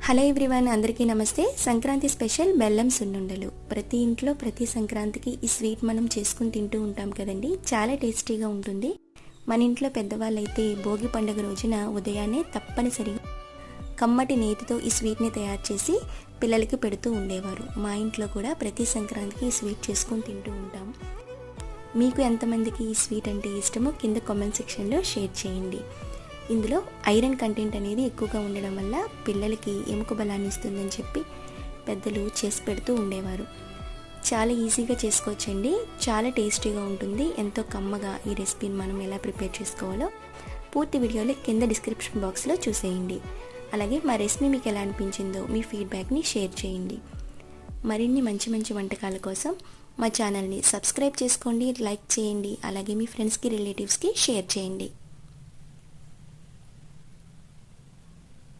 Hello everyone, అందరికీ నమస్తే. Sankranti special బెల్లం సున్నుండలు. ప్రతి ఇంట్లో ప్రతి సంక్రాంతికి ఈ స్వీట్ మనం చేసుకుని తింటూ ఉంటాం కదండి. చాలా టేస్టీగా ఉంటుంది. మన ఇంట్లో పెద్దవాళ్ళైతే భోగి పండుగ రోజున ఉదయాన్నే తప్పనిసరిగా కమ్మటి నేతితో ఈ స్వీట్ని తయారు చేసి పిల్లలకి పెడుతూ ఉండేవారు. మా ఇంట్లో కూడా ప్రతి సంక్రాంతికి ఈ స్వీట్ చేసుకుని తింటూ ఉంటాం. మీకు ఎంతమందికి ఈ స్వీట్ అంటే ఇష్టమో కింద కామెంట్ సెక్షన్లో షేర్ చేయండి. ఇందులో ఐరన్ కంటెంట్ అనేది ఎక్కువగా ఉండడం వల్ల పిల్లలకి ఎముక బలాన్ని ఇస్తుందని చెప్పి పెద్దలు చేసి పెడుతూ ఉండేవారు. చాలా ఈజీగా చేసుకోవచ్చండి. చాలా టేస్టీగా ఉంటుంది. ఎంతో కమ్మగా ఈ రెసిపీని మనం ఎలా ప్రిపేర్ చేసుకోవాలో పూర్తి వీడియోలో కింద డిస్క్రిప్షన్ బాక్స్లో చూసేయండి. అలాగే మా రెసిపీ మీకు ఎలా అనిపించిందో మీ ఫీడ్బ్యాక్ని షేర్ చేయండి. మరిన్ని మంచి మంచి వంటకాల కోసం మా ఛానల్ని సబ్స్క్రైబ్ చేసుకోండి, లైక్ చేయండి. అలాగే మీ ఫ్రెండ్స్కి రిలేటివ్స్కి షేర్ చేయండి.